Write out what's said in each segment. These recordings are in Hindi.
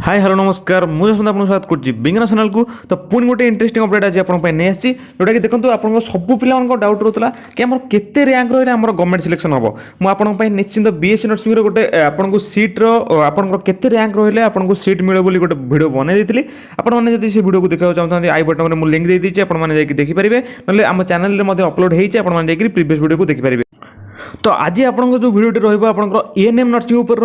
हाय हेलो नमस्कार मुझे आपको स्वागत करुच्ची बिगिनर चैनल को। तो पुणी गोटे इंटरेस्टिंग अपडेट आज आपको नहीं आसी जोटा कि देखो आप सब पिला डाउट रोला कि आम केते रैंक रही आम गवर्नमेंट सिलेक्शन हम मुझे निश्चिंत बीएससी नर्सिंग गोटे आपको सीट्र आपंकर केते रैंक रही आपको सीट मिले गोटे भिडियो बनई देती आपने जब से भिडियो को देखा चाहते आई बटन में लिंक दे दीजिए आपने देखिपारे ना आम चैनल में अपलोड होती प्रीवियस भिडियो को देखिपारे। तो आज आपंकर जो भिडियोटी रही आपंकर एएनएम नर्सिंग उपर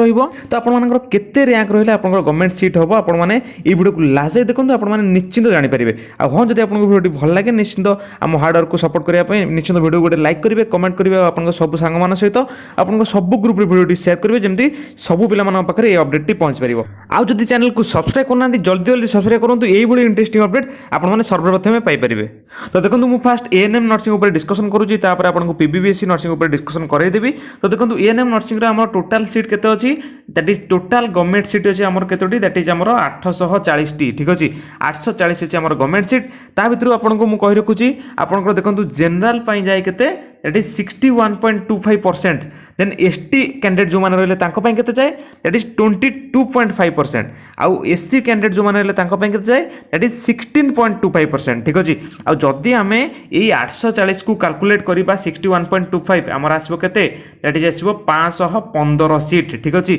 तो आपंकर केते रैंक रही आपंकर गवर्नमेंट सीट हम आपने ये भिडियो को लास्ट जाए देखो आपने निश्चिंत जानीपारे। हाँ जब आपको भिडियो भल लगे निश्चिंत आम हार्डवर्क को सपोर्ट करने निश्चिंत भिडियो गोटे लाइक करेंगे कमेंट करेंगे आप सब सांग सहित आप सब ग्रुप भिडियो सेयार करेंगे जमी सब पाखे ये अपडेट पहुंच पार। आउ जब चैनल को सब्सक्राइब करना जल्दी जल्दी सब्सक्राइब करूँ यही इंटरेस्टिंग अपडेट आपने सर्वप्रथम पाइपर। तो देखो मुझे फास्ट एएनएम नर्सिंग डिस्कसन करुँची आपको पीबीबीएससी नर्सिंग डिस्कसन करदेवी। तो देखो एएनएम नर्सिंग आम टोटाल सीट केते अच्छी that is total government seat अच्छी आमर केतोटी दैट इज आमर 840 टी ठीक अच्छे 840 अच्छी आमर गवर्नमेंट सीट ता भितर आपको मुझे कही रखुची आपंकर देखो जेनराल जाए केते that is 61.25%। Then ST candidate जो मैंने रही केते जाए दैट इज 22.5%। आउ एससी कैंडिडेट जो मैंने रही केते जाए दैट इज 16.25% ठीक अच्छे। आउ जदि आम ये 840 को कैलकुलेट करबा 61.25 आमर आसबो केते दैट इज आसबो 515 सीट ठीक अच्छे।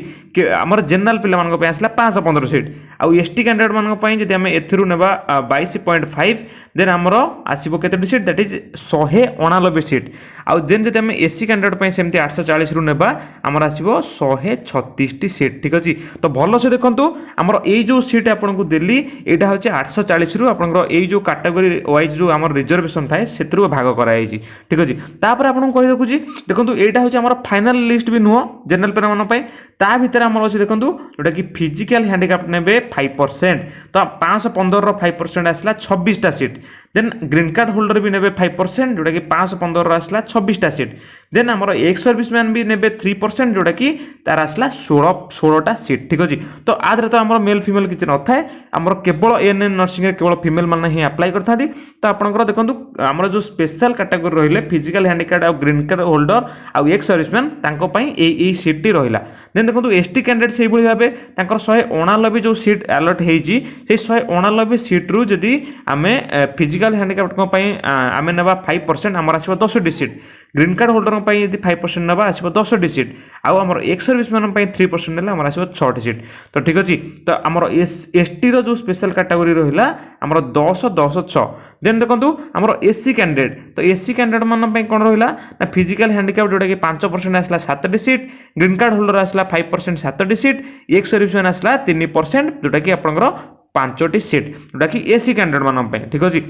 आमर जनरल पिला मानक पे आसला 515 सीट। आउ एसटी कैंडिडेट मानक पई जदि आम एथिरु नेबा 22.5 देन आमर आसबो केते सीट दैट इज 189 सीट। आउ देन जदि आम एससी कैंडिडेट पई सेमती 840 रु नेबा आमर आसबो 136 टी सीट ठीक अछि। तो भलो से देखंतु आमर ए जो सीट आपनको देली एटा होचे 840 रु आपनकर ए जो कैटेगरी वाइज जो आमर रिजर्वेशन थाए सेत्रु भाग कराई छी ठीक अछि। तापर आपन कहि देखु छी देखंतु एटा होचे आमर फाइनल लिस्ट भी नुहो जनरल पेन मन पई ता भीतर आमर अछि देखंतु जोटा कि फिजिकल हैंडिकैप नेबे 5% तो 515 रो 5% आसला 26 टा seat. Then green card holder भी नेबे 5% जोटा कि 515 आसला 26 टा सीट। देन आमर एक्स सर्विसमैन भी नेबे 3% जोटा कि तार आसला 16 टा सीट ठीक अछि। तो आदरे तो आमर मेल फीमेल किछ न थाए आमर केवल एएनएम नर्सिंग रे केवल फीमेल माने ही अप्लाई करथादी। तो आपनकर देखंतु आमर जो स्पेशल कैटेगरी रहिले फिजिकल हैंडिकैप आ ग्रीन कार्ड होल्डर आ एक्स सर्विसमैन तांको पई ए सीट टी रहिला। देन देखंतु एसटी कैंडिडेट सेही भली भाबे तांकर 189 जो सीट अलॉट हेजी से 189 सीट रु जदी आमे फिजिकल हैंडिकैप को पई आमे नेबा 5% आमर आसीबो 10 T seat. Green card holder पई यदि 5% नेबा आसीबो 10 टी सीट। आउ आमर एक्स सर्विसमैन पई 3% नेला आमर आसीबो 6 टी सीट। तो ठीक अछि। तो आमर एसटी रो जो स्पेशल कैटेगरी रहिला आमर 10 10 6। देन देखंतु आमर एससी कैंडिडेट तो एससी कैंडिडेट मन पई कोन रहिला ना फिजिकल हैंडिकैप जोटा कि 5% आसला 7 T seat. Green card holder आसला 5% 7 टी सीट। एक्स सर्विसमैन आसला 3% जोटा कि आपनकर 5 टी सीट जोटा कि एससी कैंडिडेट मन पई ठीक अछि।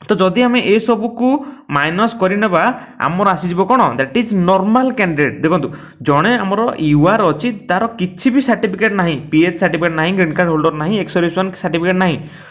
तो जदि आम ए सब को माइनस करनेबा आमर आसीजो कौन दैट इज नॉर्मल कैंडिडेट। देखो जड़े आमर यूआर अच्छी तार किसी भी सर्टिफिकेट ना पीएच सर्टिफिकेट ना ग्रीन कार्ड होल्डर ना एक्स सर्विसमैन सर्टिफिकेट ना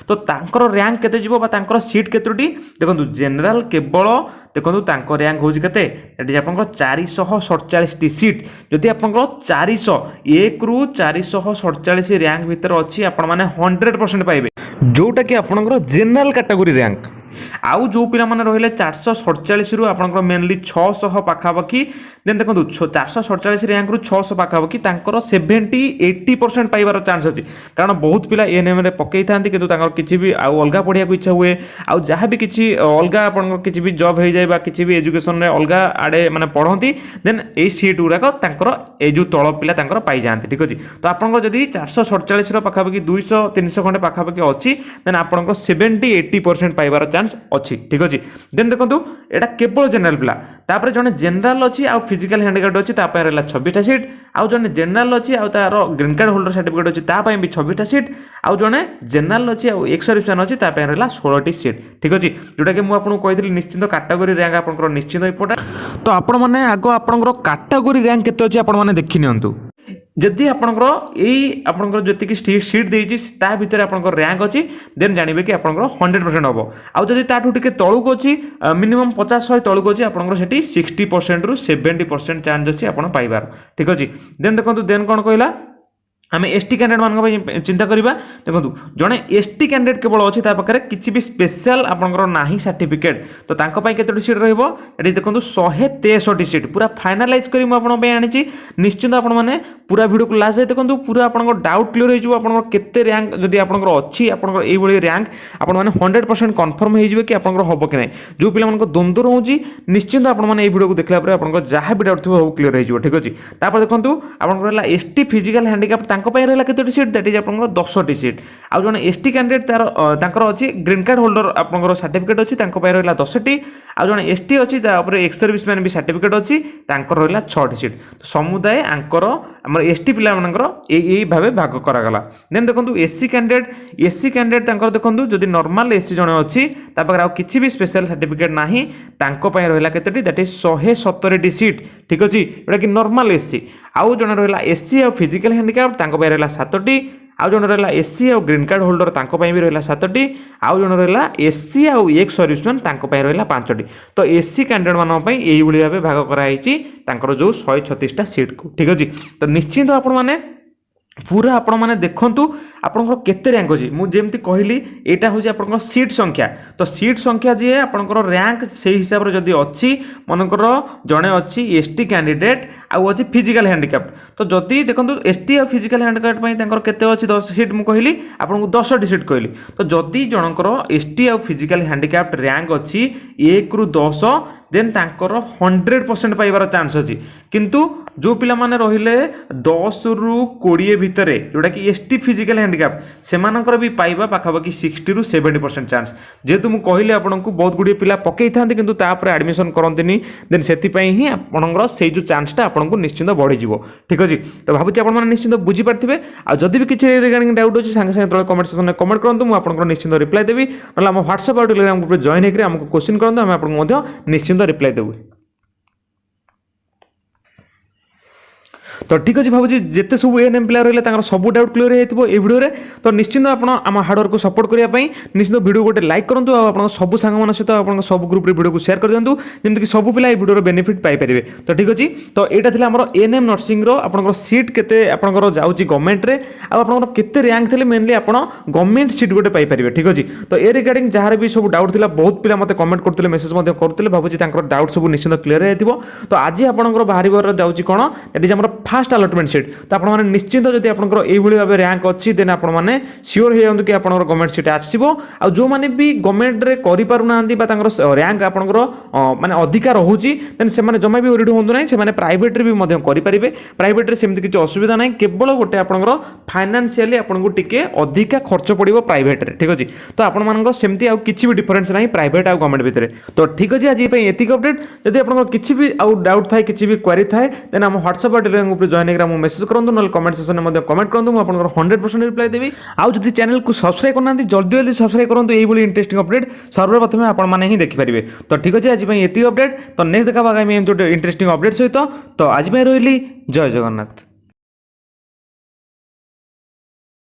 तो तांकर रैंक केते जीवो बा तांकर सीट केतोटी देखो जनरल केवल देखो तांकर रैंक होची केते दैट इज आपनकर 447 टी सीट। जदि आपनकर 400 1 रु 447 रैंक भीतर अच्छी आपण माने 100% पाइबे जोटा कि आपनकर जनरल कैटेगरी रैंक। आउ जो पिला माने रहिले 447 रु आपनकर मेनली 600 पाखापाखी। देन देखो 447 रैंक रु 600 पाखापाखी तांकर 70-80% पाइबार चांस अछि कारण बहुत पिला एएनएम रे पकई थांती किंतु तांकर किछि भी आउ अलगा पढिया को इच्छा हुए आउ जहां भी किछि अलगा आपनकर किछि भी जॉब हो जाय बा किछि भी एजुकेशन रे अलगा आडे माने पढंती देन ए सीट उराक तांकर ए जो तळ पिला तांकर पाई जांती ठीक अछि। तो आपनकर जदी 447 रो पाखापाखी 200 300 खंडे पाखापाखी अछि देन आपनकर 70-80% पाइबार चांस अच्छी ठीक अच्छे। देन देखो एटा केवल जनरल पिला तापर जने जनरल अच्छी आ फिजिकल हैंडिकैप अच्छी तापर रहला 26 सीट। आउ जने जनरल अच्छी आ तार ग्रीन कार्ड होल्डर सर्टिफिकेट अच्छी तापर भी 26 सीट। आउ जने जनरल अच्छी आ एक्स सर्विसमैन अच्छी तापर रहला 16 सीट ठीक अच्छे। जोटा कि मु आपन कहितली निश्चित कैटेगरी रैंक आपनकर निश्चित इंपोर्टेंट। तो आपण माने आगो आपनकर कैटेगरी रैंक केते अच्छी आपण माने देखि नियंतु जदि आपनकर एई आपनकर जति सीट देइछि ता भितर आपनकर रैंक अछि देन जानिबे कि आपनकर 100% हबो। आउ जदि ताठू टिके तळुक अछि मिनिमम 50-100 तळुक अछि आपनकर सेठी 60% रु 70% चांस अछि आपण पाइबार ठीक अछि। देन देखंतु देन कोन कहला आम एसटी कैंडिडेट मान चिंता करवा देखो जड़े एसटी कैंडिडेट केवल अच्छी पाखे किसी भी स्पेशल आपंकर ना सर्टिफिकेट तो कतोटी सीट रही देखो 163 सीट पूरा फाइनालाइज कर आनी निश्चिंत आपने पूरा वीडियो को लास्ट देखो पूरा आप डाउट क्लीयर हो केते रैंक जदि आपंकर अच्छी आपंकर रैंक आप 100% कन्फर्म हो कि आपंकर हम कि ना जो पिला द्वंद्व रोचे निश्चिंत आपने वीडियो को देखला जहाँ भी डाउट थी सब क्लीयर हो ठीक अच्छे देखो आपंकर एसटी फिजिकल हैंडिकैप रहा केतोटी सीट दैट इज आपंकर 10टी सीट आउ जन एसटी कैंडिडेट तार अच्छी ग्रीन कार्ड होल्डर आपंकर सर्टिफिकेट अच्छी रहा 10टी आउ जन एसटी अच्छी एक्स सर्विस मैन भी सर्टिफिकेट अच्छी रहा 6टी सीट तो समुदाय आंकर आम एसटी पिला यही भाव भाग करागला देन देखो एससी कैंडिडेट देखो जदि नॉर्मल एससी जन अच्छी आउ किसी भी स्पेशल सर्टिफिकेट ना रहा केतोटी दैट इज 170टी सीट ठीक अच्छे जोटा कि नॉर्मल एससी आउ जन रहा एससी और फिजिकल हैंडिकैप रहा 7टी आउ जन रहा एससी और ग्रीन कार्ड होल्डर भी रहा 7टी आउ जन रहा एससी आउ एक्स सर्विसमैन रहा 5टी तो एससी कैंडिडेट मानी यही भाव भाग कराई जो 136टा सीट को ठीक अच्छे तो निश्चिंत आपण मैंने पूरा आपण मैंने देखूँ आपंकर केते रैंक अच्छी मुझे कहली यहाँ हूँ आप सीट संख्या तो सीट संख्या जी आपंकर रैंक से हिसाब से जदि अच्छी मनकर जड़े अच्छी एसटी कैंडिडेट आउ अच्छी फिजिकल हैंडिकैप्ड तो जदि देखो एसटी और फिजिकल हैंडिकैप्ड केते अच्छी 10 सीट मुझे कहली आपको 10टी सीट कहली तो जदि जनकर एसटी और फिजिकल हैंडिकैप्ड रैंक अच्छी 1 ରୁ 10 देन तांकर 100% पाइबार चांस अच्छी किंतु जो पिला माने रहिले 10 ରୁ 20 भितर जोटा कि एसटी फिजिकल हैंडिकैप सेमानकर भी पाइबा पाखापाखि 60 ରୁ 70% चांस जेहेतु मुझे कहली आपको बहुत गुड़िए पिला पकई था किंतु तापर एडमिशन करंतिनी देन सेति पई ही आपनकर से जो चांसटा आपको निश्चिंत बढ़ी ठीक अच्छे तो भावुँ आप निश्चिंत बुझी पारे आ जदि भी किसी रिगार्डिंग डाउट अच्छी सांगे सांगे तले कमेंट सेक्शन में कमेंट करूँ मुझे आपको निश्चिंत रिप्लाई देवी ना आम व्हाट्सएप और टेलीग्राम ग्रुप जॉइन होकर आमको क्वेश्चन करूँ आम आपको निश्चिंत रिप्लाई देवु तो ठीक अच्छे भावी जिते सब एएनएम प्लेयर रही सब डाउट क्लियर हो वीडियो तो निश्चिंत आप हार्डवर्क को सपोर्ट करने निश्चित वीडियो गोटे लाइक करूँ आप सब सांग सहित आप सब ग्रुप वीडियो को शेयर कर दिखाँ जमीक सब पिला वीडियो बेनिफिट पाइपर तो ठीक अच्छे तो यहाँ था आम एएनएम नर्सिंग आप सीट केते आपंकर जाऊँगी गवर्नमेंट रे आपते रैंक थे मेनली आप गवर्नमेंट सीट गोटे पाइपर ठीक अच्छे तो ए रिगार्डिंग जहाँ भी सब डाउट था बहुत पिला मत कमेंट करते मेसेज करते भावुँ डाउट सब निश्चित क्लियर हो तो आज आपंकर बाहर जाऊँगी कौन दैट आम फास्ट अलॉटमेंट सीट तो आप निश्चिंत जब आपंकर यही भाव रैंक अच्छी देन आपने सियोर हो जातु कि आप गवर्नमेंट सीट आसो आ जो मैंने भी गवर्नमेंट रे करिपारुना रैंक आपंकर माने अधिकार रोचे देन से जमा भी ओरिड हूँ ना से प्राइवेट रे भी करेंगे प्राइवेट रे सेमती किसी असुविधा ना केवल गोटे आपंकर फाइनान्शियली आपको टिके अधिका खर्च पड़ो प्राइवेट रे ठीक अच्छे तो आपंकर सेमती आउ किसी भी डिफरेन्स ना प्राइवेट आ गवर्नमेंट भितर तो ठीक अच्छे आज ये अपडेट जब आपंकर किसी भी आउ डाउट थाए किसी भी क्वेरी थाए देन आम व्हाट्सएप और टेलीग्राम ग्रुप जॉइन होकर मेसेज करूँ ना कमेंट सेक्शन में कमेंट करूँ मुझे 100% रिप्लाई देवी आउ जब चैनल को सब्सक्राइब करना जल्दी जल्दी सब्सक्राइब करूँ यही इंटरेस्टिंग अपडेट सर्वप्रथम आपने ही देखिपारे तो ठीक अच्छे आज ये अपडेट तो नेक्स्ट देखा आगामी जो इंटरेस्टिंग अपडेट सहित तो आज रही जय जगन्नाथ।